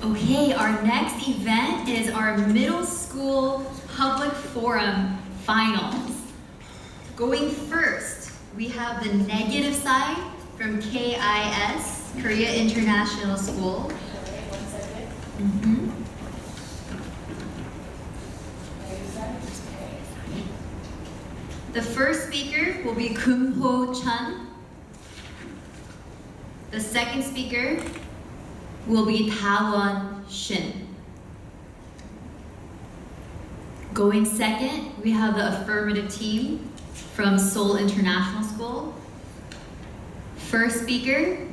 Okay, our next event is our middle school public forum finals. Going first, we have the negative side from KIS, Korea International School. The first speaker will be Kumho Chun. The second speaker will be Tawon Shin. Going second, we have the affirmative team from Seoul International School. First speaker.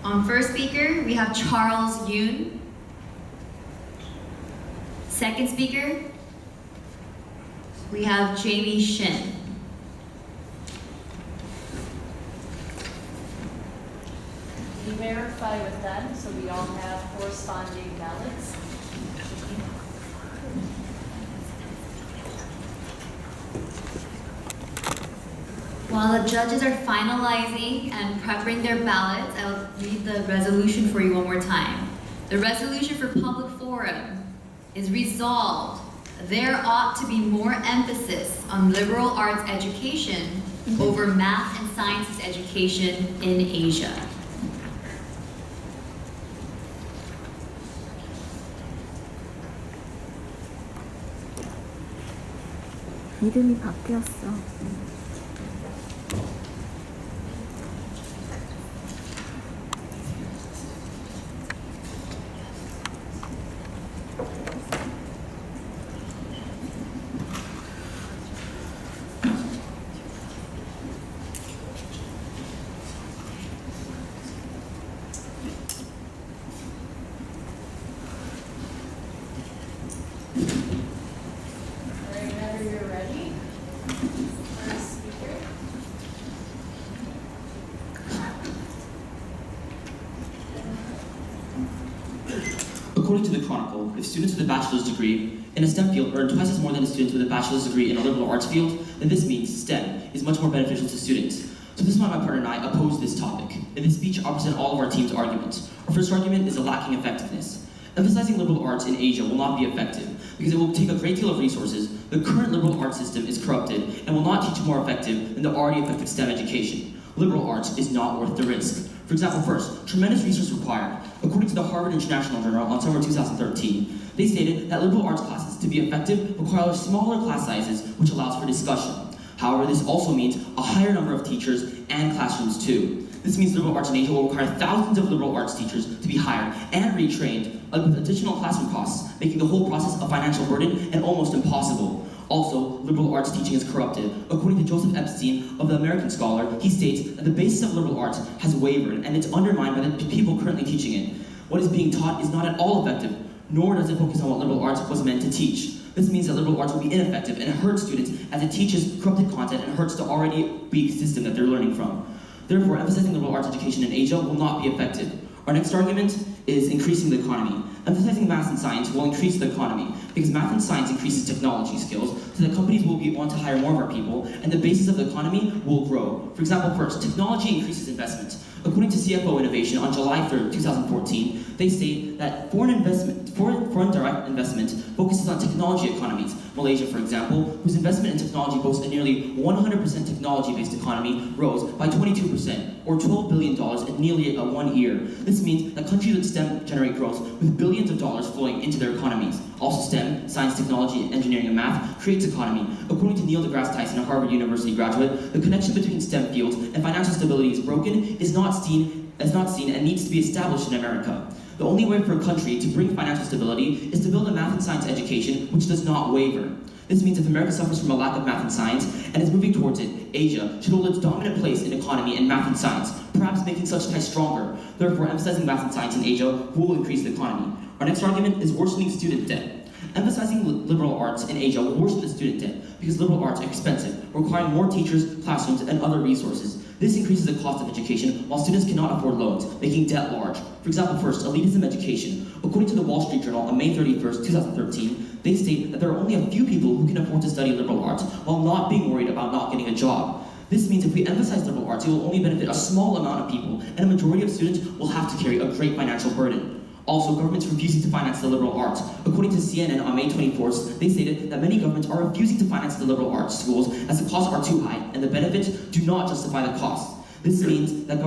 On first speaker, we have Charles Yoon. Second speaker, we have Jamie Shin. We verify with them, so we all have corresponding ballots. While the judges are finalizing and preparing their ballots, I'll read the resolution for you one more time. The resolution for public forum is resolved. There ought to be more emphasis on liberal arts education over math and sciences education in Asia. 이름이 바뀌었어. Whenever you're ready. First speaker. According to the Chronicle, if students with a bachelor's degree in a STEM field earn twice as more than students with a bachelor's degree in a liberal arts field, then this means STEM is much more beneficial to students. So So this is why my partner and I oppose this topic. In this speech, I'll present all of our team's arguments. Our first argument is the lacking effectiveness. Emphasizing liberal arts in Asia will not be effective because it will take a great deal of resources. The current liberal arts system is corrupted and will not teach more effective than the already effective STEM education. Liberal arts is not worth the risk. For example, first, tremendous resource required. According to the Harvard International Journal on summer 2013, they stated that liberal arts classes, to be effective, require smaller class sizes, which allows for discussion. However, this also means a higher number of teachers and classrooms too. This means liberal arts in Asia will require thousands of liberal arts teachers to be hired and retrained with additional classroom costs, making the whole process a financial burden and almost impossible. Also, liberal arts teaching is corrupted. According to Joseph Epstein of the American Scholar, he states that the basis of liberal arts has wavered and it's undermined by the people currently teaching it. What is being taught is not at all effective, nor does it focus on what liberal arts was meant to teach. This means that liberal arts will be ineffective and hurts students as it teaches corrupted content and hurts the already weak system that they're learning from. Therefore, emphasizing liberal arts education in Asia will not be effective. Our next argument is increasing the economy. Emphasizing math and science will increase the economy because math and science increases technology skills so that companies will want to hire more of our people and the basis of the economy will grow. For example, first, technology increases investment. According to CFO Innovation on July 3rd, 2014, they state that foreign direct investment focuses on technology economies. Malaysia, for example, whose investment in technology boasts a nearly 100% technology-based economy, rose by 22%, or $12 billion in nearly 1 year. This means that countries with STEM generate growth with billions of dollars flowing into their economies. Also, STEM, science, technology, engineering, and math creates economy. According to Neil deGrasse Tyson, a Harvard University graduate, the connection between STEM fields and financial stability is broken, is not seen, and needs to be established in America. The only way for a country to bring financial stability is to build a math and science education which does not waver. This means if America suffers from a lack of math and science and is moving towards it, Asia should hold its dominant place in economy and math and science, perhaps making such ties stronger. Therefore, emphasizing math and science in Asia will increase the economy. Our next argument is worsening student debt. Emphasizing liberal arts in Asia will worsen the student debt because liberal arts are expensive, requiring more teachers, classrooms, and other resources. This increases the cost of education while students cannot afford loans, making debt large. For example, first, elitism education. According to the Wall Street Journal on May 31st, 2013, they state that there are only a few people who can afford to study liberal arts while not being worried about not getting a job. This means if we emphasize liberal arts, it will only benefit a small amount of people, and a majority of students will have to carry a great financial burden. Also, governments refusing to finance the liberal arts. According to CNN on May 24th, they stated that many governments are refusing to finance the liberal arts schools as the costs are too high and the benefits do not justify the costs. This means that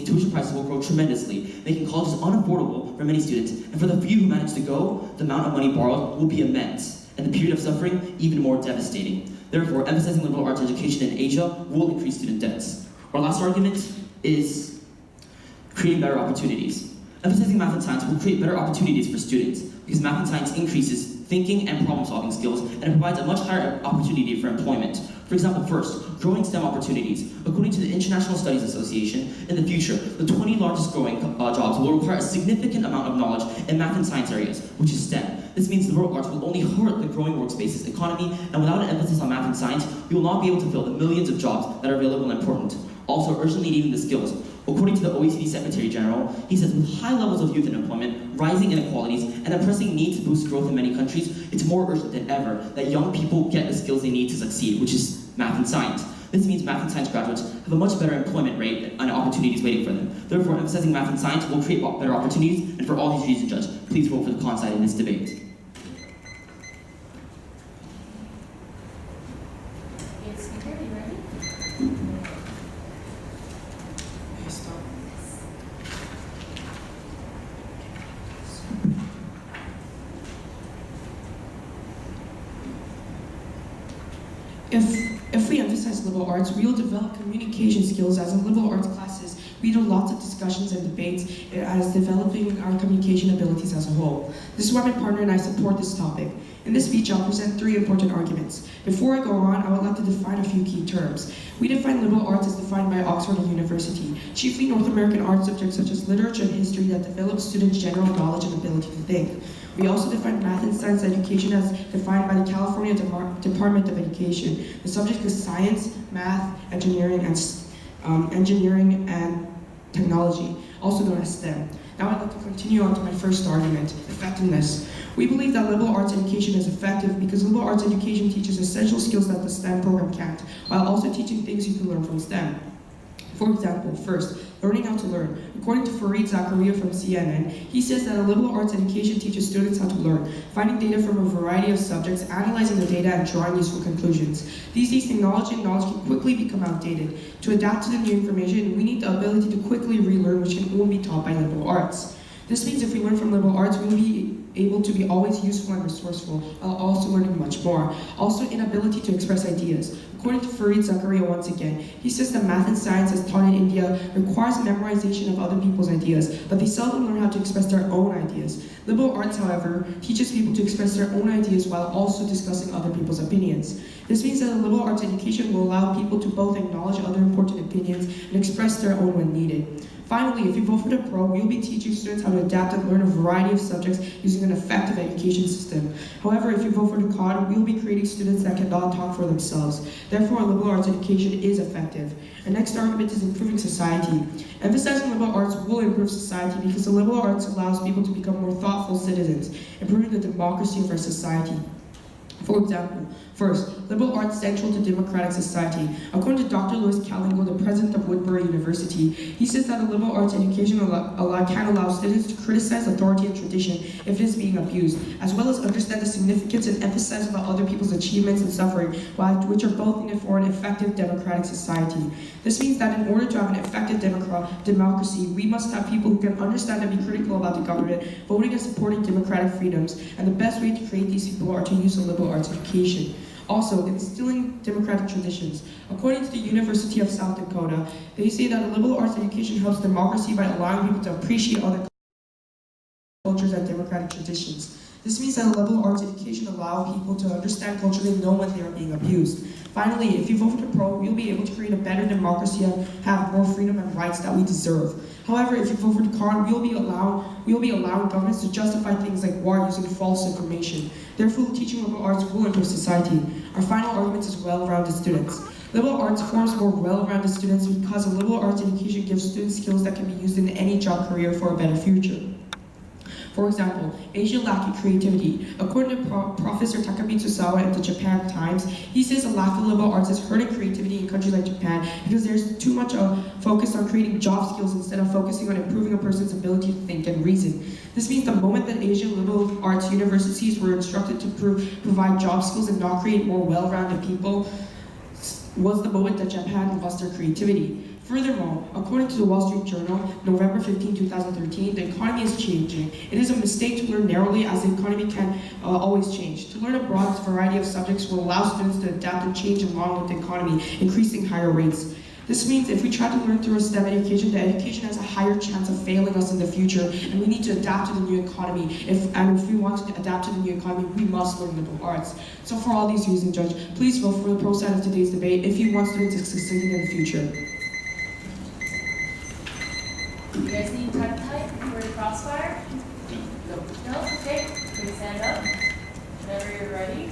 tuition prices will grow tremendously, making colleges unaffordable for many students. And for the few who manage to go, the amount of money borrowed will be immense, and the period of suffering even more devastating. Therefore, emphasizing liberal arts education in Asia will increase student debts. Our last argument is creating better opportunities. Emphasizing math and science will create better opportunities for students because math and science increases thinking and problem-solving skills and it provides a much higher opportunity for employment. For example, first, growing STEM opportunities. According to the International Studies Association, in the future, the 20 largest growing jobs will require a significant amount of knowledge in math and science areas, which is STEM. This means liberal arts will only hurt the growing workspaces economy, and without an emphasis on math and science, we will not be able to fill the millions of jobs that are available and important. Also, urgently needing the skills. According to the OECD Secretary General, he says with high levels of youth unemployment, rising inequalities, and a pressing need to boost growth in many countries, it's more urgent than ever that young people get the skills they need to succeed, which is math and science. This means math and science graduates have a much better employment rate and opportunities waiting for them. Therefore, emphasizing math and science will create better opportunities, and for all these reasons, Judge, please vote for the con side in this debate. Yes, speaker, are you ready? If we emphasize liberal arts, we will develop communication skills as in liberal arts classes. We do lots of discussions and debates as developing our communication abilities as a whole. This is why my partner and I support this topic. In this speech, I'll present 3 important arguments. Before I go on, I would like to define a few key terms. We define liberal arts as defined by Oxford University, chiefly North American art subjects such as literature and history that develop students' general knowledge and ability to think. We also define math and science education as defined by the California Department of Education. The subject is science, math, engineering, and technology. also known as STEM. Now I'd like to continue on to my first argument, effectiveness. We believe that liberal arts education is effective because liberal arts education teaches essential skills that the STEM program can't, while also teaching things you can learn from STEM. For example, first, learning how to learn. According to Fareed Zakaria from CNN, he says that a liberal arts education teaches students how to learn, finding data from a variety of subjects, analyzing the data, and drawing useful conclusions. These days, technology and knowledge can quickly become outdated. To adapt to the new information, we need the ability to quickly relearn, which can only be taught by liberal arts. This means if we learn from liberal arts, we will be able to be always useful and resourceful, while also learning much more. Also, inability to express ideas. According to Fareed Zakaria once again, he says that math and science as taught in India requires memorization of other people's ideas, but they seldom learn how to express their own ideas. Liberal arts, however, teaches people to express their own ideas while also discussing other people's opinions. This means that a liberal arts education will allow people to both acknowledge other important opinions and express their own when needed. Finally, if you vote for the Pro, we will be teaching students how to adapt and learn a variety of subjects using an effective education system. However, if you vote for the Con, we will be creating students that cannot talk for themselves. Therefore, liberal arts education is effective. Our next argument is improving society. Emphasizing liberal arts will improve society because the liberal arts allows people to become more thoughtful citizens, improving the democracy of our society. For example, first, liberal arts central to democratic society. According to Dr. Louis Callingo, the president of Woodbury University, he says that a liberal arts education can allow students to criticize authority and tradition if it is being abused, as well as understand the significance and emphasize about other people's achievements and suffering, which are both needed for an effective democratic society. This means that in order to have an effective democracy, we must have people who can understand and be critical about the government, voting and supporting democratic freedoms, and the best way to create these people are to use a liberal arts education. Also, instilling democratic traditions. According to the University of South Dakota, they say that a liberal arts education helps democracy by allowing people to appreciate other cultures and democratic traditions. This means that a liberal arts education allows people to understand culture and know when they are being abused. Finally, if you vote for the Pro, we'll be able to create a better democracy and have more freedom and rights that we deserve. However, if you vote for the Con, we'll be allowing governments to justify things like war using false information. Therefore, teaching liberal arts will improve society. Our final argument is well-rounded students. Liberal arts forms more well-rounded students because a liberal arts education gives students skills that can be used in any job career for a better future. For example, Asia lacking creativity. According to Professor Takamitsu Sawa at the Japan Times, he says a lack of liberal arts is hurting creativity in countries like Japan because there's too much focus on creating job skills instead of focusing on improving a person's ability to think and reason. This means the moment that Asian liberal arts universities were instructed to provide job skills and not create more well-rounded people was the moment that Japan lost their creativity. Furthermore, according to the Wall Street Journal, November 15, 2013, the economy is changing. It is a mistake to learn narrowly as the economy can always change. To learn a broad variety of subjects will allow students to adapt and change along with the economy, increasing higher rates. This means if we try to learn through a STEM education, the education has a higher chance of failing us in the future, and we need to adapt to the new economy. If we want to adapt to the new economy, we must learn liberal arts. So for all these reasons, Judge, please vote for the Pro side of today's debate if you want students to succeed in the future. You guys need to type for the crossfire? No? Okay. Please stand up. Whenever you're ready,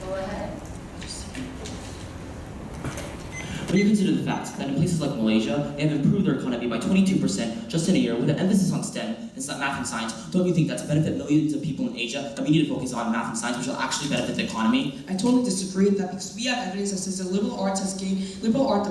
go ahead. When you consider the fact that in places like Malaysia, they have improved their economy by 22% just in a year with an emphasis on STEM and math and science, don't you think that's to benefit millions of people in Asia that we need to focus on math and science, which will actually benefit the economy? I totally disagree with that because we have evidence that says that the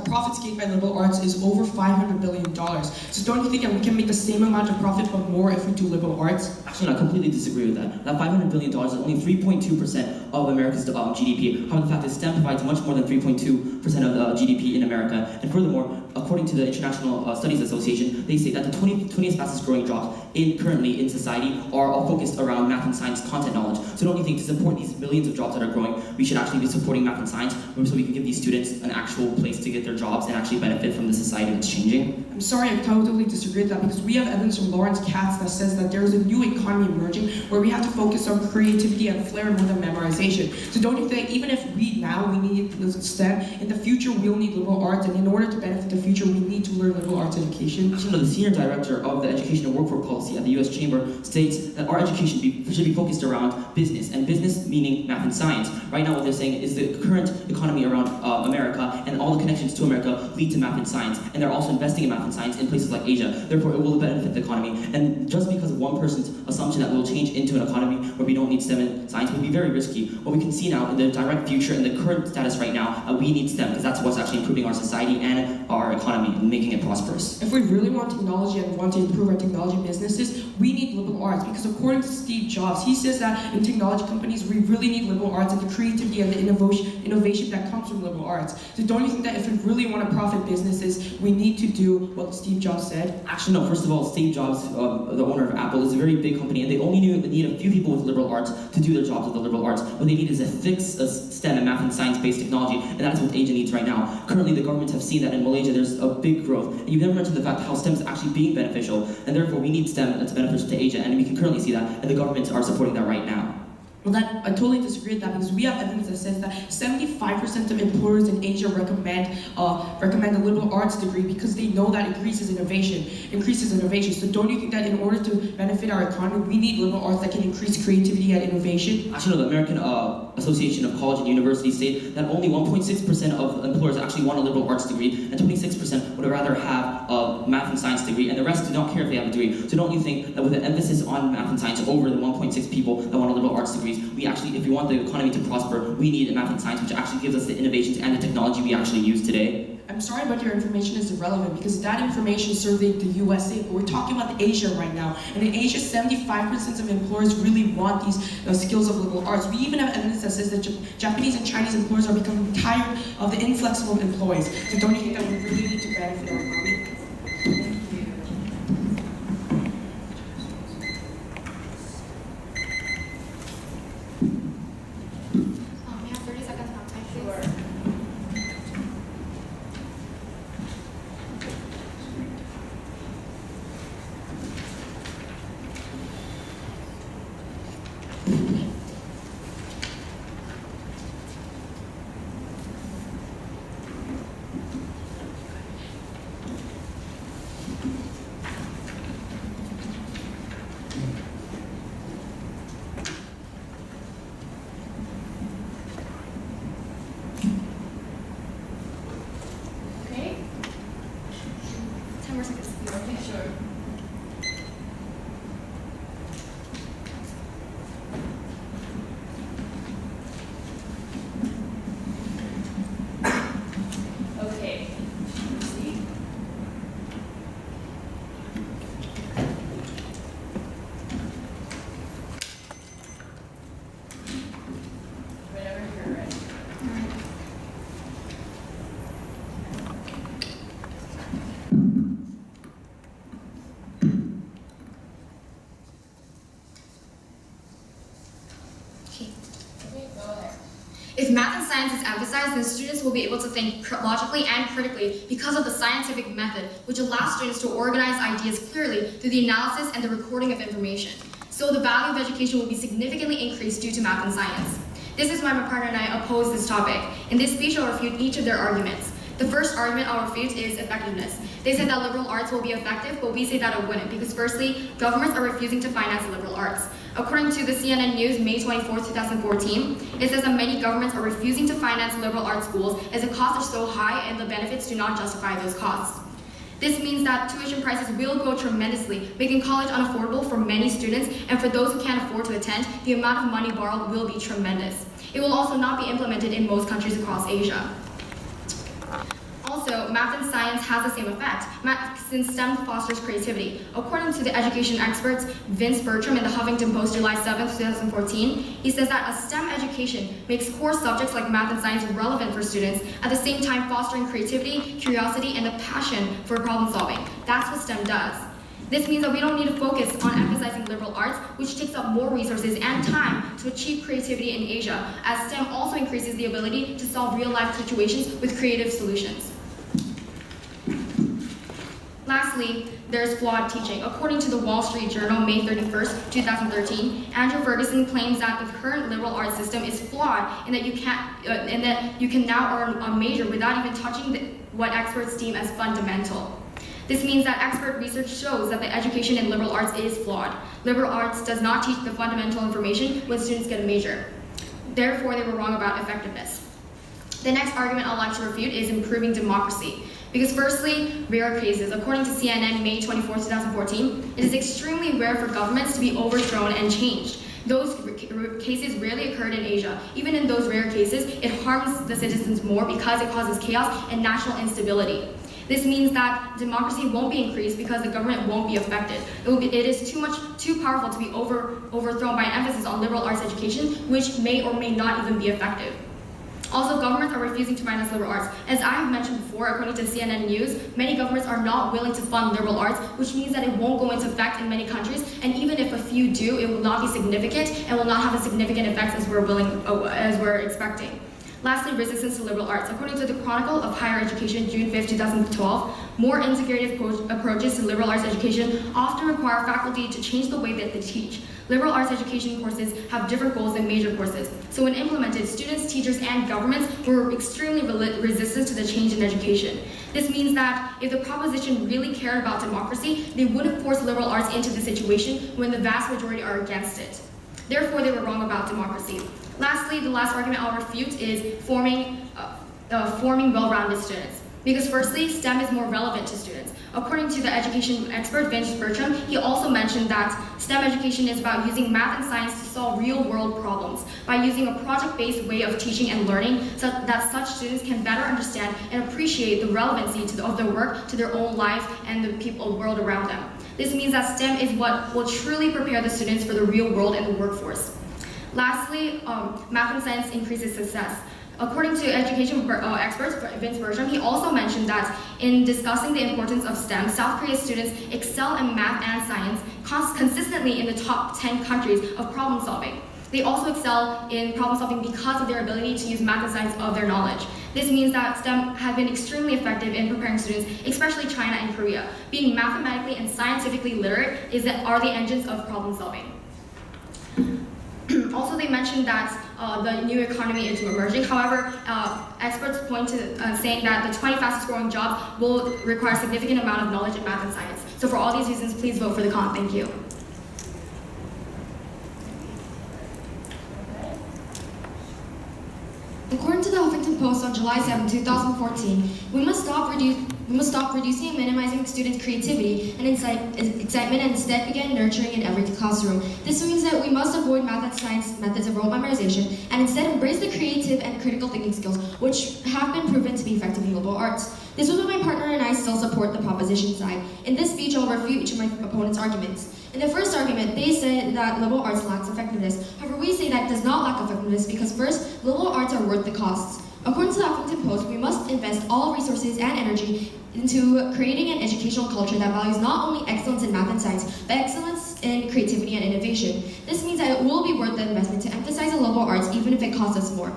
profits gained by liberal arts is over $500 billion. So don't you think that we can make the same amount of profit but more if we do liberal arts? Actually, I completely disagree with that. That $500 billion is only 3.2% of America's GDP. However, the fact that STEM provides much more than 3.2% of GDP in America. And furthermore, according to the International Studies Association, they say that the 20th fastest growing jobs currently in society are all focused around math and science content knowledge. So don't you think to support these millions of jobs that are growing, we should actually be supporting math and science so we can give these students an actual place to get their jobs and actually benefit from the society that's changing? I'm sorry, I totally disagree with that because we have evidence from Lawrence Katz that says that there is a new economy emerging where we have to focus on creativity and flair more than memorization. So don't you think even if we now we need STEM. In the future, we'll need liberal arts, and in order to benefit the future, we need to learn liberal arts education. Actually, no, the senior director of the Education and Workforce Policy at the U.S. Chamber states that our education should be focused around business, and business meaning math and science. Right now, what they're saying is the current economy around America and all the connections to America lead to math and science, and they're also investing in math and science in places like Asia. Therefore, it will benefit the economy. And just because of one person's assumption that we'll change into an economy where we don't need STEM and science would be very risky. What we can see now in the direct future and the current status right now, we need STEM because that's what's actually improving our society and our economy and making it prosperous. If we really want technology and want to improve our technology businesses, we need liberal arts because according to Steve Jobs, he says that in technology companies, we really need liberal arts and the creativity and the innovation that comes from liberal arts. So don't you think that if we really want to profit businesses, we need to do what Steve Jobs said? Actually, no. First of all, Steve Jobs, the owner of Apple, is a very big company, and they only need a few people with liberal arts to do their jobs with the liberal arts. What they need is a fixed STEM and math and science-based technology, and that's what Asia needs right now. Currently, the governments have seen that in Malaysia there's a big growth, and you've never mentioned the fact how STEM is actually being beneficial, and therefore we need STEM that's beneficial to Asia, and we can currently see that, and the governments are supporting that right now. Well, I totally disagree with that because we have evidence that says that 75% of employers in Asia recommend a liberal arts degree because they know that increases innovation. So don't you think that in order to benefit our economy, we need liberal arts that can increase creativity and innovation? Actually, no, the American Association of College and Universities state that only 1.6% of employers actually want a liberal arts degree, and 26% would rather have a math and science degree, and the rest do not care if they have a degree. So don't you think that with an emphasis on math and science over the 1.6 people that want a liberal arts degree, we actually, if we want the economy to prosper, we need a math and science, which actually gives us the innovations and the technology we actually use today? I'm sorry, but your information is irrelevant because that information surveyed the USA, but we're talking about Asia right now. And in Asia, 75% of employers really want these skills of liberal arts. We even have evidence that says that Japanese and Chinese employers are becoming tired of the inflexible employees. So don't you think that we really need to benefit our economy? We have 30 seconds now, time, please. Sure. Okay. 10 more seconds. Okay, sure. Okay. See? Whenever you're ready. Okay. Okay, go ahead. If math and science is emphasized, then students will be able to think logically and critically because of the scientific method, which allows students to organize ideas clearly through the analysis and the recording of information. So the value of education will be significantly increased due to math and science. This is why my partner and I oppose this topic. In this speech, I'll refute each of their arguments. The first argument I'll refute is effectiveness. They said that liberal arts will be effective, but we say that it wouldn't because firstly, governments are refusing to finance liberal arts. According to the CNN News, May 24, 2014, it says that many governments are refusing to finance liberal arts schools as the costs are so high and the benefits do not justify those costs. This means that tuition prices will grow tremendously, making college unaffordable for many students, and for those who can't afford to attend, the amount of money borrowed will be tremendous. It will also not be implemented in most countries across Asia. Also, math and science has the same effect, since STEM fosters creativity. According to the education experts Vince Bertram in the Huffington Post, July 7, 2014, he says that a STEM education makes core subjects like math and science relevant for students, at the same time fostering creativity, curiosity, and a passion for problem solving. That's what STEM does. This means that we don't need to focus on emphasizing liberal arts, which takes up more resources and time to achieve creativity in Asia, as STEM also increases the ability to solve real-life situations with creative solutions. Lastly, there's flawed teaching. According to the Wall Street Journal, May 31st, 2013, Andrew Ferguson claims that the current liberal arts system is flawed and that you can now earn a major without even touching what experts deem as fundamental. This means that expert research shows that the education in liberal arts is flawed. Liberal arts does not teach the fundamental information when students get a major. Therefore, they were wrong about effectiveness. The next argument I'd like to refute is improving democracy. Because firstly, rare cases. According to CNN, May 24, 2014, it is extremely rare for governments to be overthrown and changed. Those cases rarely occurred in Asia. Even in those rare cases, it harms the citizens more because it causes chaos and national instability. This means that democracy won't be increased because the government won't be affected. It is too powerful to be overthrown by an emphasis on liberal arts education, which may or may not even be effective. Also, governments are refusing to finance liberal arts. As I have mentioned before, according to CNN News, many governments are not willing to fund liberal arts, which means that it won't go into effect in many countries, and even if a few do, it will not be significant and will not have a significant effect as we're expecting. Lastly, resistance to liberal arts. According to the Chronicle of Higher Education, June 5, 2012, more integrative approaches to liberal arts education often require faculty to change the way that they teach. Liberal arts education courses have different goals than major courses. So when implemented, students, teachers, and governments were extremely resistant to the change in education. This means that if the proposition really cared about democracy, they wouldn't force liberal arts into the situation when the vast majority are against it. Therefore, they were wrong about democracy. Lastly, the last argument I'll refute is forming well-rounded students. Because firstly, STEM is more relevant to students. According to the education expert Vince Bertram, he also mentioned that STEM education is about using math and science to solve real-world problems by using a project-based way of teaching and learning so that such students can better understand and appreciate the relevancy of their work to their own lives and the world around them. This means that STEM is what will truly prepare the students for the real world and the workforce. Lastly, math and science increases success. According to education experts, Vince Bertram, he also mentioned that in discussing the importance of STEM, South Korea's students excel in math and science consistently in the top 10 countries of problem solving. They also excel in problem solving because of their ability to use math and science of their knowledge. This means that STEM has been extremely effective in preparing students, especially China and Korea. Being mathematically and scientifically literate are the engines of problem solving. Also, they mentioned that the new economy is emerging. However, experts point to saying that the 20 fastest growing jobs will require a significant amount of knowledge in math and science. So for all these reasons, please vote for the con. Thank you. According to the Huffington Post on July 7, 2014, we must stop reducing and minimizing students' creativity and excitement and instead begin nurturing in every classroom. This means that we must avoid math and science methods of rote memorization and instead embrace the creative and critical thinking skills which have been proven to be effective in liberal arts. This is why my partner and I still support the proposition side. In this speech, I'll refute each of my opponent's arguments. In the first argument, they said that liberal arts lacks effectiveness. However, we say that it does not lack effectiveness because first, liberal arts are worth the costs. According to the Huffington Post, we must invest all resources and energy into creating an educational culture that values not only excellence in math and science, but excellence in creativity and innovation. This means that it will be worth the investment to emphasize the liberal arts even if it costs us more.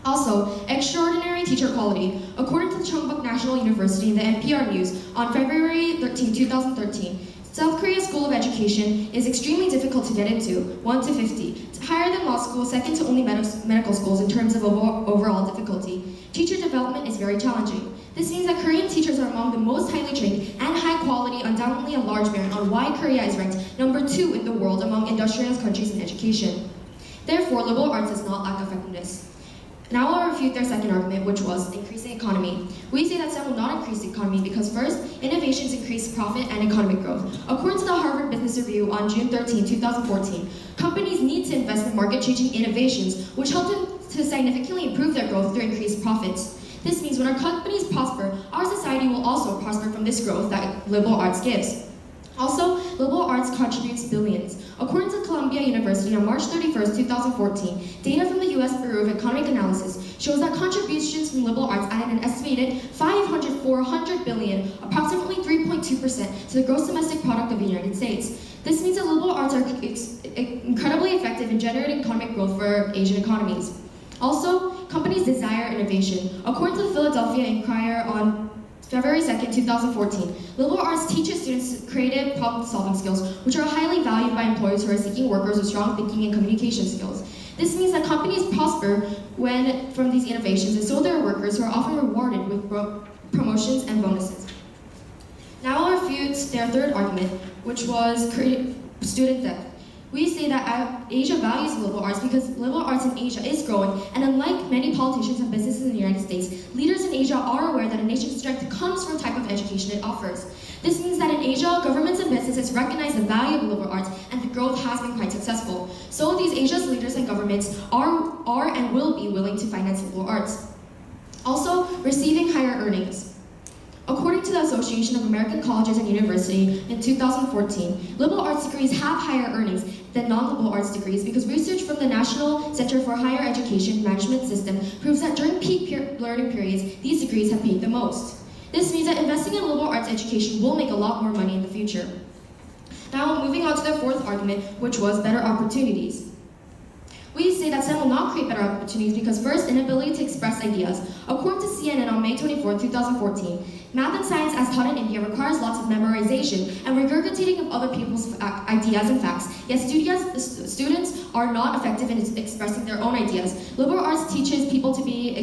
Also, extraordinary teacher quality. According to the Chungbuk National University and the NPR News, on February 13, 2013, South Korea's School of Education is extremely difficult to get into, 1 to 50. It's higher than law school, second to only medical schools in terms of overall difficulty. Teacher development is very challenging. This means that Korean teachers are among the most highly trained and high quality, undoubtedly a large merit on why Korea is ranked number 2 in the world among industrialized countries in education. Therefore, liberal arts does not lack effectiveness. Now I'll refute their second argument, which was increasing economy. We say that STEM will not increase the economy because first, innovations increase profit and economic growth. According to the Harvard Business Review on June 13, 2014, companies need to invest in market-changing innovations, which help them to significantly improve their growth through increased profits. This means when our companies prosper, our society will also prosper from this growth that liberal arts gives. Also, liberal arts contributes billions. According to Columbia University on March 31, 2014, data from the U.S. Bureau of Economic Analysis shows that contributions from liberal arts added an estimated $400 billion, approximately 3.2%, to the gross domestic product of the United States. This means that liberal arts are incredibly effective in generating economic growth for Asian economies. Also, companies desire innovation. According to the Philadelphia Inquirer on February 2nd, 2014. Liberal arts teaches students creative problem-solving skills, which are highly valued by employers who are seeking workers with strong thinking and communication skills. This means that companies prosper from these innovations, and so their workers who are often rewarded with promotions and bonuses. Now I'll refute their third argument, which was student debt. We say that Asia values liberal arts because liberal arts in Asia is growing, and unlike many politicians and businesses in the United States, leaders in Asia are aware that a nation's strength comes from the type of education it offers. This means that in Asia, governments and businesses recognize the value of liberal arts, and the growth has been quite successful. So these Asia's leaders and governments are and will be willing to finance liberal arts. Also, receiving higher earnings. According to the Association of American Colleges and Universities in 2014, liberal arts degrees have higher earnings than non-liberal arts degrees because research from the National Center for Higher Education Management System proves that during peak learning periods, these degrees have paid the most. This means that investing in liberal arts education will make a lot more money in the future. Now, moving on to the fourth argument, which was better opportunities. We say that STEM will not create better opportunities because first, inability to express ideas. According to CNN on May 24, 2014, math and science as taught in India requires lots of memorization and regurgitating of other people's ideas and facts, yet students are not effective in expressing their own ideas. Liberal arts teaches people to be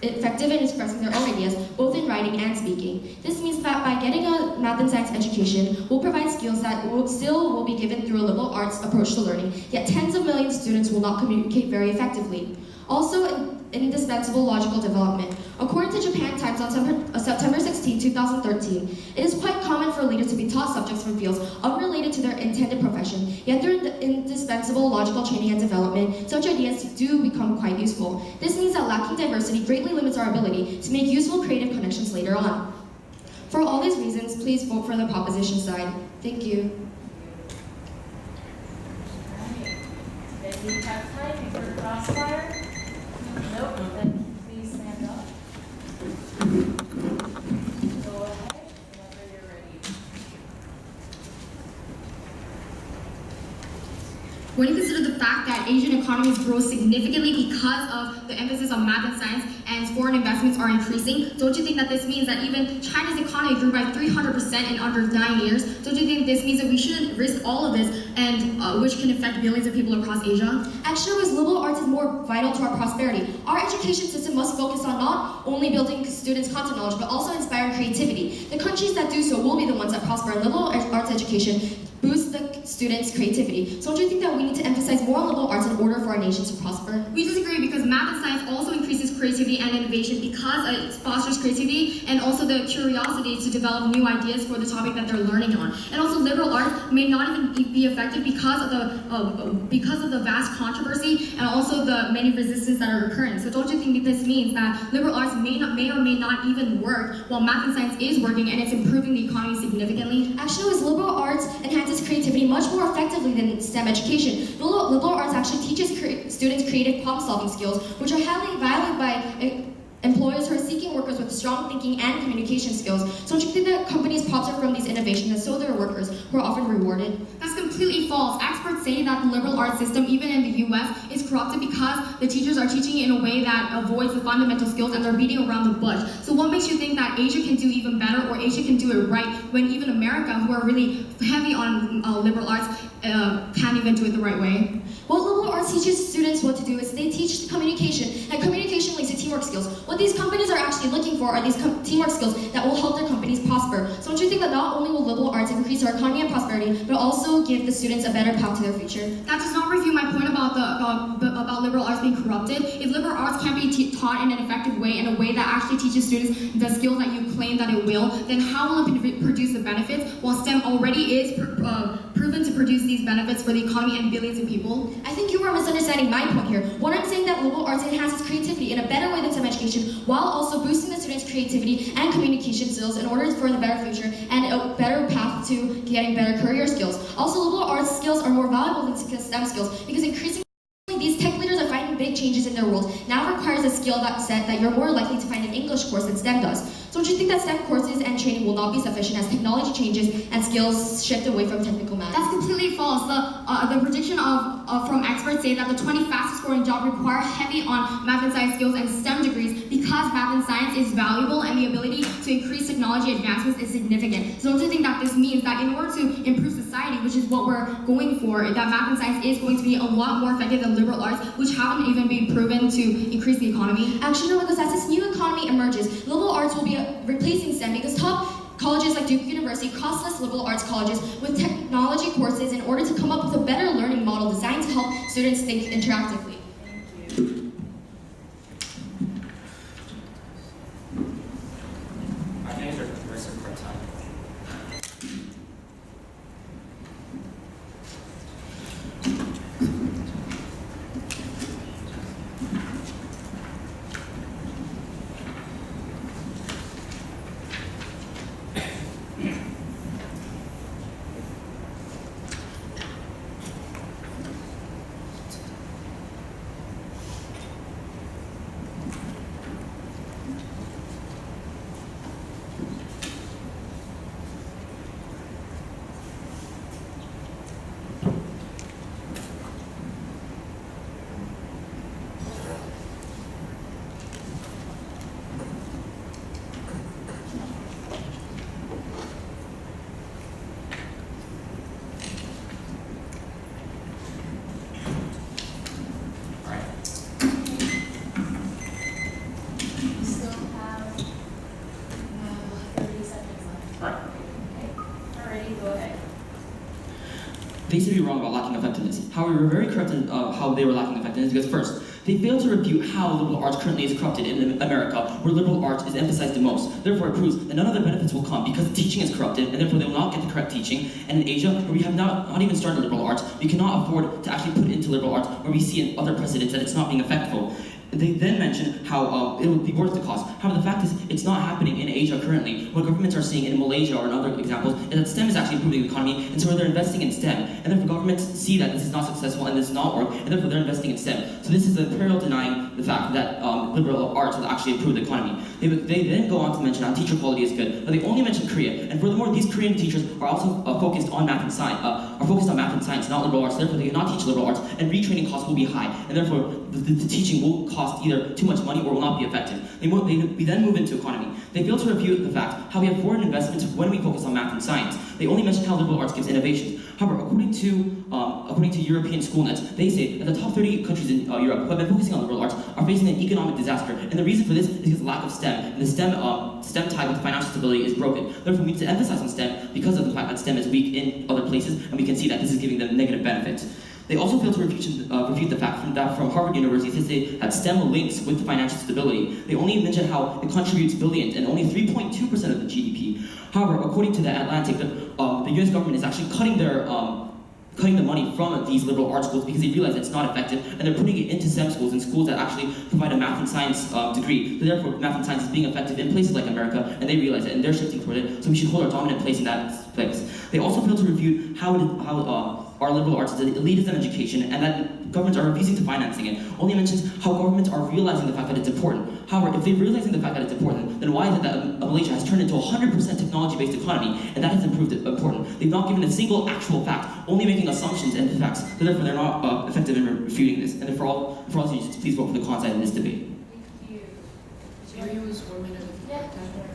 effective in expressing their own ideas, both in writing and speaking. This means that by getting a math and science education, we'll provide skills that will be given through a liberal arts approach to learning, yet tens of millions of students will not communicate very effectively. Also, indispensable logical development. According to Japan Times on September 16, 2013, it is quite common for leaders to be taught subjects from fields unrelated to their intended profession, yet through indispensable logical training and development, such ideas do become quite useful. This means that lacking diversity greatly limits our ability to make useful creative connections later on. For all these reasons, please vote for the proposition side. Thank you. Alright. Any peptide for crossfire? Nope. Then please stand up. Go ahead whenever you're ready. When you consider the fact that Asian economies grow significantly because of the emphasis on math and science and foreign investments are increasing, don't you think that this means that even China's economy grew by 300% in under 9 years? Don't you think this means that we shouldn't risk all of this, and which can affect billions of people across Asia? Actually, because liberal arts is more vital to our prosperity. Our education system must focus on not only building students' content knowledge, but also inspiring creativity. The countries that do so will be the ones that prosper, and liberal arts education boosts the students' creativity. So don't you think that we need to emphasize more on liberal arts in order for our nation to prosper? We disagree because math and science also increases creativity and innovation because it fosters creativity and also the curiosity to develop new ideas for the topic that they're learning on. And also liberal arts may not even be effective because of the vast controversy and also the many resistance that are occurring. So don't you think that this means that liberal arts may or may not even work while math and science is working and it's improving the economy significantly? Actually, with liberal arts enhances creativity much more effectively than STEM education. Liberal arts actually teaches students creative problem-solving skills, which are highly valued by employers who are seeking workers with strong thinking and communication skills. So don't you think that companies prosper from these innovations and so their workers who are often rewarded? That's completely false. Experts say that the liberal arts system, even in the US, is corrupted because the teachers are teaching in a way that avoids the fundamental skills and they're beating around the bush. So what makes you think that Asia can do even better or Asia can do it right when even America, who are really heavy on liberal arts, can't even do it the right way? What liberal arts teaches students what to do is they teach communication, and communication leads to teamwork skills. What these companies are actually looking for are these teamwork skills that will help their companies prosper. So don't you think that not only will liberal arts increase our economy and prosperity, but also give the students a better path to their future? That does not refute my point about liberal arts being corrupted. If liberal arts can't be taught in an effective way, in a way that actually teaches students the skills that you claim that it will, then how will it produce the benefits while STEM already is proven to produce these benefits for the economy and billions of people? I think you are misunderstanding my point here. When I'm saying that liberal arts enhances creativity in a better way than STEM education, while also boosting the students' creativity and communication skills in order for the better future and a better path to getting better career skills. Also, liberal arts skills are more valuable than STEM skills because increasingly these tech leaders are finding big changes in their world now requires a skill set that you're more likely to find in English course than STEM does. So don't you think that STEM courses and training will not be sufficient as technology changes and skills shift away from technical math? That's completely false. The prediction from experts say that the 20 fastest growing jobs require heavy on math and science skills and STEM degrees because because math and science is valuable and the ability to increase technology advancements is significant. So don't you think that this means that in order to improve society, which is what we're going for, that math and science is going to be a lot more effective than liberal arts, which haven't even been proven to increase the economy? Actually, no, because as this new economy emerges, liberal arts will be replacing STEM because top colleges like Duke University cross-list liberal arts colleges with technology courses in order to come up with a better learning model designed to help students think interactively. Thank you. Our names are progressive part-time. We still have 30 seconds left. Alright. Okay. Alrighty, go ahead. They seem to be wrong about lacking effectiveness. However, we're very correct in how they were lacking effectiveness because first, they failed to review how liberal arts currently is corrupted in America, where liberal arts is emphasized the most. Therefore, it proves that none of the benefits will come because the teaching is corrupted, and therefore they will not get the correct teaching. And in Asia, where we have not even started liberal arts, we cannot afford to actually put into liberal arts, where we see in other precedents that it's not being effective. They then mention how it would be worth the cost. However, the fact is, it's not happening in Asia currently. What governments are seeing in Malaysia or in other examples is that STEM is actually improving the economy, and so they're investing in STEM. And therefore, governments see that this is not successful and this does not work, and therefore they're investing in STEM. So this is imperial denying the fact that liberal arts will actually improve the economy. They then go on to mention how teacher quality is good, but they only mention Korea. And furthermore, these Korean teachers are also focused on math and science, not liberal arts. Therefore, they cannot teach liberal arts, and retraining costs will be high, and therefore the teaching will cost either too much money or will not be effective. We then move into economy. They fail to review the fact how we have foreign investments when we focus on math and science. They only mention how liberal arts gives innovations. However, according to European school nets, they say that the top 30 countries in Europe who have been focusing on liberal arts are facing an economic disaster. And the reason for this is because of lack of STEM. And the STEM tie with financial stability is broken. Therefore, we need to emphasize on STEM because of the fact that STEM is weak in other places, and we can see that this is giving them negative benefits. They also fail to refute the fact that from Harvard University, they say that STEM links with financial stability. They only mention how it contributes billions and only 3.2% of the GDP. However, according to the Atlantic, the U.S. government is actually cutting the money from these liberal arts schools because they realize it's not effective, and they're putting it into STEM schools and schools that actually provide a math and science degree. So therefore, math and science is being effective in places like America, and they realize it, and they're shifting toward it. So we should hold our dominant place in that place. They also fail to review how our liberal arts is an elitism education, and that governments are refusing to financing it. Only mentions how governments are realizing the fact that it's important. However, if they're realizing the fact that it's important, then why is it that Malaysia has turned into a 100% technology-based economy, and that has improved important? They've not given a single actual fact, only making assumptions and facts. So therefore, they're not effective in refuting this. And for all students, please vote for the con side in this debate. Thank you. Can you use 1 minute? Yeah, sure.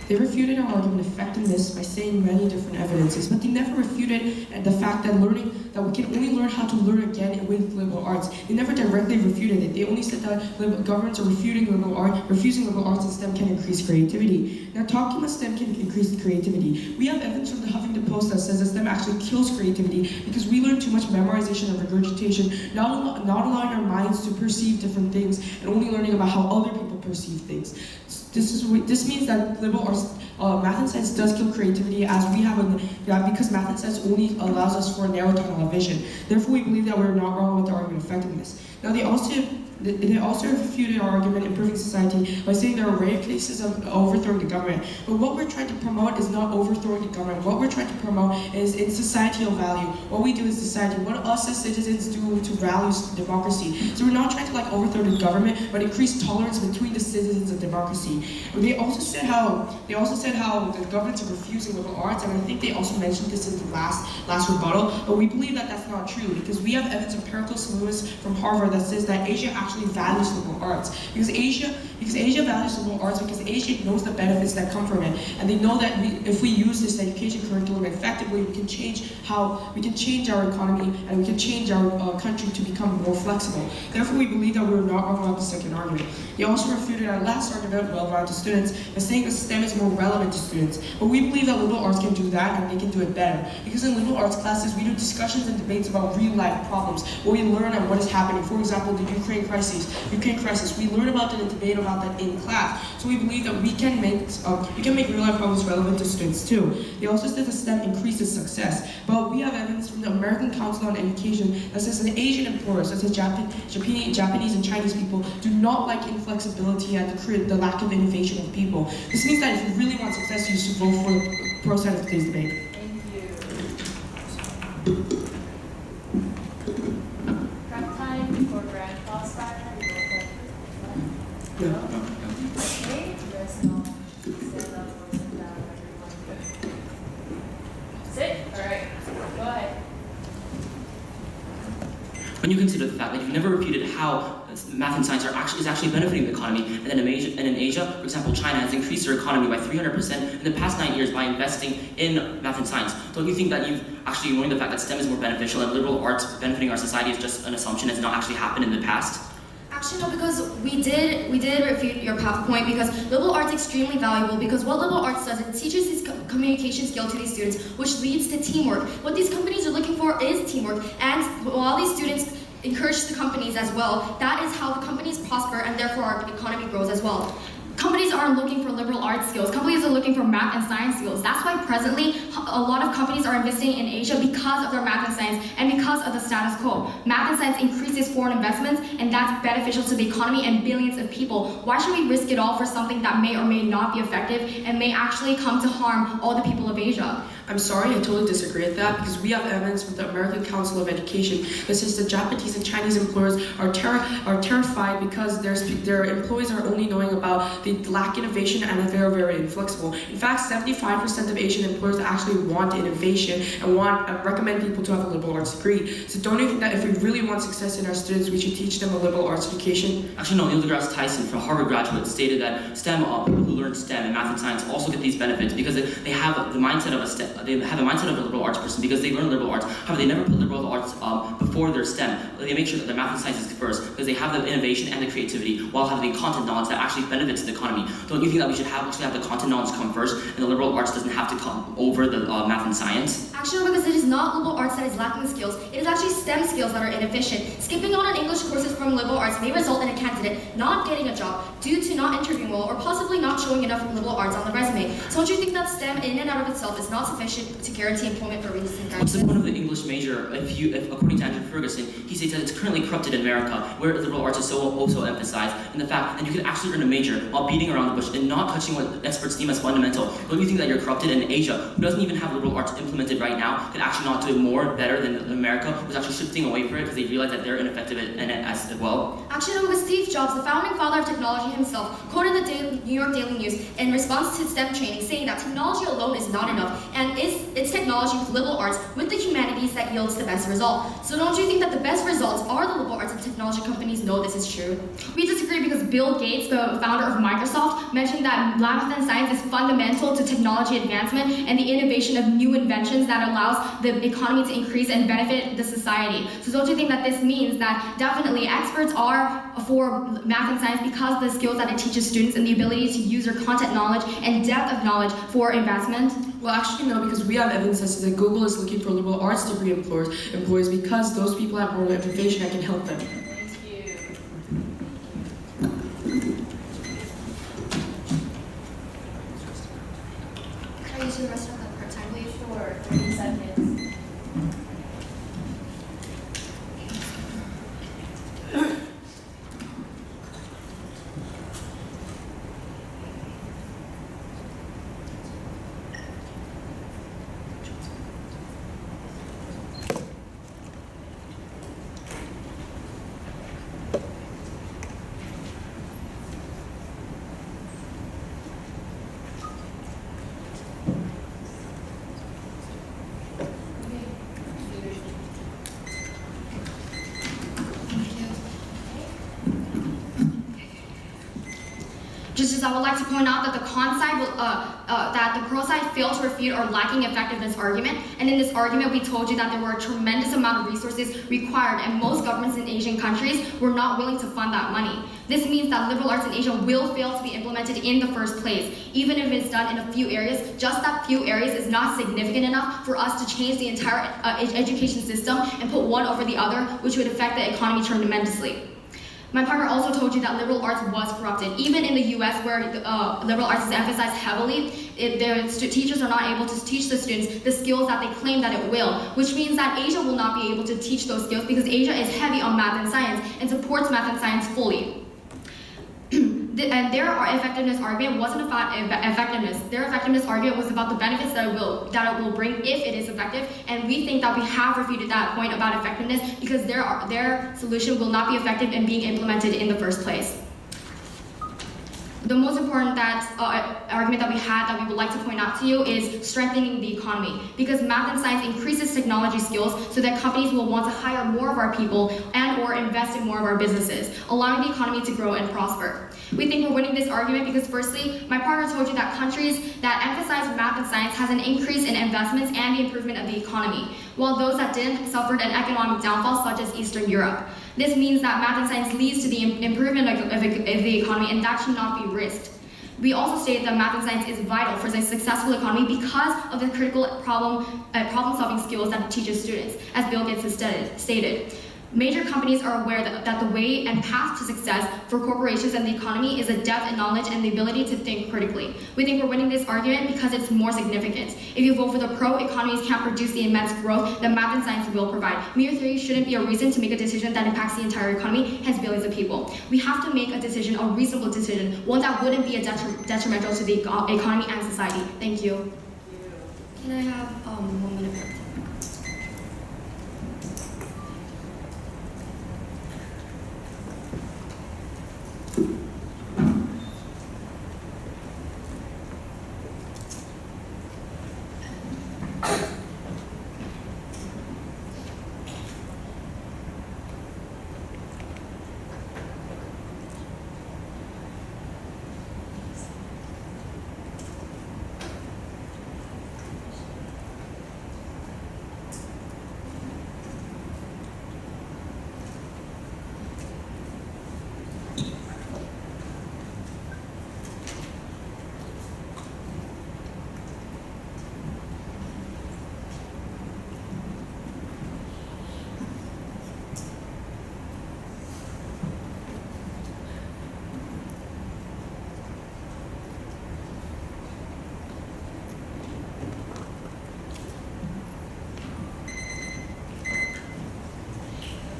They refuted our argument of effectiveness by saying many different evidences, but they never refuted the fact that we can only learn how to learn again with liberal arts. They never directly refuted it. They only said that governments are refusing liberal arts and STEM can increase creativity. Now, talking about STEM can increase creativity. We have evidence from the Huffington Post that says that STEM actually kills creativity because we learn too much memorization and regurgitation, not allowing our minds to perceive different things and only learning about how other people perceive things. This means that liberal arts, math and science does kill creativity, as we have because math and science only allows us for a narrow tunnel of vision. Therefore, we believe that we're not wrong with the argument of effectiveness. Now, they also refuted our argument improving society by saying there are rare cases of overthrowing the government. But what we're trying to promote is not overthrowing the government. What we're trying to promote is its societal value. What we do as society, what us as citizens do to value democracy. So we're not trying to overthrow the government, but increase tolerance between the citizens of democracy. They also said how the governments are refusing liberal arts, and I think they also mentioned this in the last rebuttal. But we believe that that's not true because we have evidence of Pericles Lewis from Harvard that says that Asia actually values liberal arts because Asia values liberal arts because Asia knows the benefits that come from it, and they know that if we use this education curriculum effectively, we can change our economy and we can change our country to become more flexible. Therefore, we believe that we're not wrong about the second argument. They also refuted our last argument, well-rounded students, by saying that STEM is more relevant to students. But we believe that liberal arts can do that and they can do it better. Because in liberal arts classes, we do discussions and debates about real-life problems, where we learn on what is happening. For example, the Ukraine crisis. We learn about it and debate about that in class. So we believe that we can make real-life problems relevant to students too. They also said that STEM increases success. But we have evidence from the American Council on Education that says that Asian employers, such as Japanese and Chinese people, do not like inflexibility and the lack of innovation of people. This means that if you really want success, you should vote for the pro side of today's debate. Thank you. Prep time for grand crossfire. No? Okay, you guys know. Stand up or sit down, everyone. Sit? Alright, go ahead. When you consider the fact that you've never repeated how math and science is actually benefiting the economy, and then in Asia, for example, China has increased their economy by 300% in the past 9 years by investing in math and science. Don't you think that you've actually ignoring the fact that STEM is more beneficial and liberal arts benefiting our society is just an assumption, has not actually happened in the past? Actually, no, because we did refute your path point because liberal arts is extremely valuable because what liberal arts does, it teaches this communication skill to these students, which leads to teamwork. What these companies are looking for is teamwork, and while these students encourage the companies as well, that is how the companies prosper and therefore our economy grows as well. Companies aren't looking for liberal arts skills. Companies are looking for math and science skills. That's why presently a lot of companies are investing in Asia because of their math and science and because of the status quo. Math and science increases foreign investments and that's beneficial to the economy and billions of people. Why should we risk it all for something that may or may not be effective and may actually come to harm all the people of Asia? I'm sorry, I totally disagree with that because we have evidence from the American Council of Education that says that Japanese and Chinese employers are terrified because their employees are only knowing about the lack of innovation and that they are very inflexible. In fact, 75% of Asian employers actually want innovation and recommend people to have a liberal arts degree. So don't you think that if we really want success in our students, we should teach them a liberal arts education? Actually, no. Neil deGrasse Tyson, from Harvard graduate, stated that STEM, people who learn STEM and math and science also get these benefits because they have the mindset of a liberal arts person because they learn liberal arts. However, they never put liberal arts before their STEM. They make sure that their math and science is first because they have the innovation and the creativity while having content knowledge that actually benefits the economy. Don't you think that we should actually have the content knowledge come first and the liberal arts doesn't have to come over the math and science? Actually, no, because it is not liberal arts that is lacking the skills. It is actually STEM skills that are inefficient. Skipping out on English courses from liberal arts may result in a candidate not getting a job due to not interviewing well or possibly not showing enough liberal arts on the resume. So don't you think that STEM in and out of itself is not sufficient to guarantee employment for recent graduates? What's the point of the English major if according to Andrew Ferguson, he states that it's currently corrupted in America, where liberal arts is so also emphasized, and the fact that you can actually earn a major while beating around the bush and not touching what experts deem as fundamental. Don't you think that you're corrupted in Asia, who doesn't even have liberal arts implemented right now, could actually not do more better than America, who's actually shifting away from it because they realize that they're ineffective in it as well? Actually, no, because Steve Jobs, the founding father of technology himself, quoted the New York Daily News in response to STEM training, saying that technology alone is not enough, and it's technology with liberal arts with the humanities that yields the best result. So don't you think that the best results are the liberal arts and technology companies know this is true? We disagree disagree because Bill Gates, the founder of Microsoft, mentioned that math and science is fundamental to technology advancement and the innovation of new inventions that allows the economy to increase and benefit the society. So don't you think that this means that definitely experts are for math and science because of the skills that it teaches students and the ability to use their content knowledge and depth of knowledge for investment? Well, actually, no, because we have evidence that says that Google is looking for liberal arts degree employees because those people have more information that can help them. Thank you. Can I use the rest of the part-time leave? Sure, 30 seconds. Just as I would like to point out that the con side, that the pro side failed to refute our lacking effectiveness argument, and in this argument we told you that there were a tremendous amount of resources required, and most governments in Asian countries were not willing to fund that money. This means that liberal arts in Asia will fail to be implemented in the first place, even if it's done in a few areas. Just that few areas is not significant enough for us to change the entire education system and put one over the other, which would affect the economy tremendously. My partner also told you that liberal arts was corrupted. Even in the US, where liberal arts is emphasized heavily, teachers are not able to teach the students the skills that they claim that it will, which means that Asia will not be able to teach those skills because Asia is heavy on math and science and supports math and science fully. And their effectiveness argument wasn't about effectiveness. Their effectiveness argument was about the benefits that it will bring if it is effective. And we think that we have refuted that point about effectiveness because their solution will not be effective in being implemented in the first place. The most important argument that we had that we would like to point out to you is strengthening the economy, because math and science increases technology skills so that companies will want to hire more of our people and or invest in more of our businesses, allowing the economy to grow and prosper. We think we're winning this argument because firstly, my partner told you that countries that emphasize math and science has an increase in investments and the improvement of the economy, while those that didn't suffered an economic downfall such as Eastern Europe. This means that math and science leads to the improvement of the economy, and that should not be risked. We also stated that math and science is vital for a successful economy because of the critical problem-solving skills that it teaches students, as Bill Gates has stated. Major companies are aware that the way and path to success for corporations and the economy is a depth in knowledge and the ability to think critically. We think we're winning this argument because it's more significant. If you vote for the pro-economies can't produce the immense growth that math and science will provide. Mere theory shouldn't be a reason to make a decision that impacts the entire economy, hence billions of people. We have to make a decision, a reasonable decision, one that wouldn't be detrimental to the economy and society. Thank you. Can I have 1 minute break?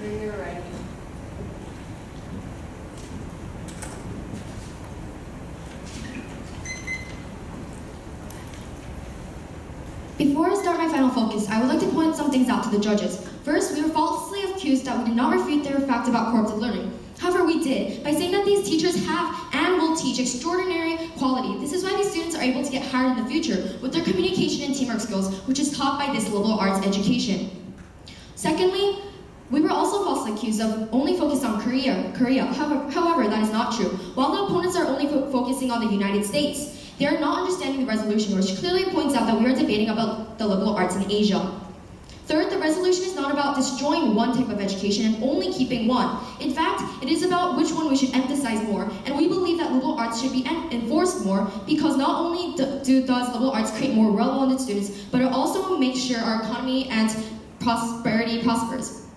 When you're ready. Before I start my final focus, I would like to point some things out to the judges. First, we were falsely accused that we did not refute their facts about corrupted learning. However, we did, by saying that these teachers have and will teach extraordinary quality. This is why these students are able to get hired in the future with their communication and teamwork skills, which is taught by this liberal arts education. Secondly, We were also falsely accused of only focused on Korea. However, that is not true. While the opponents are only focusing on the United States, they are not understanding the resolution, which clearly points out that we are debating about the liberal arts in Asia. Third, the resolution is not about destroying one type of education and only keeping one. In fact, it is about which one we should emphasize more, and we believe that liberal arts should be enforced more because not only does liberal arts create more well-rounded students, but it also makes sure our economy and prosperity prospers.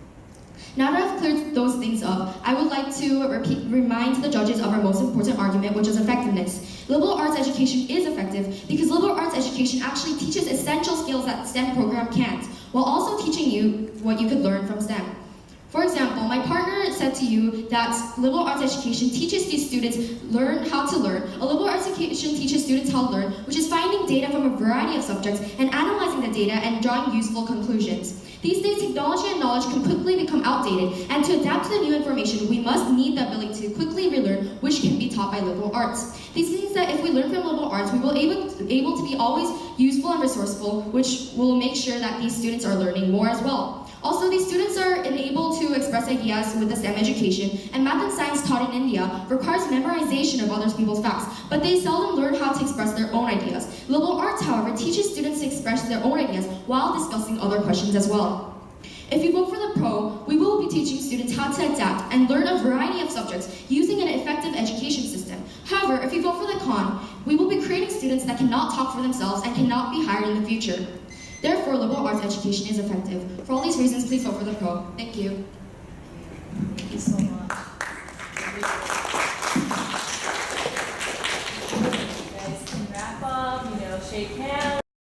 Now that I've cleared those things up, I would like to remind the judges of our most important argument, which is effectiveness. Liberal arts education is effective because liberal arts education actually teaches essential skills that STEM program can't, while also teaching you what you could learn from STEM. For example, my partner said to you that liberal arts education teaches these students learn how to learn. A liberal arts education teaches students how to learn, which is finding data from a variety of subjects and analyzing the data and drawing useful conclusions. These days, technology and knowledge can quickly become outdated, and to adapt to the new information, we must need the ability to quickly relearn, which can be taught by liberal arts. This means that if we learn from liberal arts, we will be able to be always useful and resourceful, which will make sure that these students are learning more as well. Also, these students are enabled to express ideas with the STEM education, and math and science taught in India requires memorization of other people's facts, but they seldom learn how to express their own ideas. Liberal arts, however, teaches students to express their own ideas while discussing other questions as well. If you vote for the pro, we will be teaching students how to adapt and learn a variety of subjects using an effective education system. However, if you vote for the con, we will be creating students that cannot talk for themselves and cannot be hired in the future. Therefore, liberal arts education is effective. For all these reasons, please vote for the pro. Thank you. Thank you so much. You guys can wrap up, shake hands.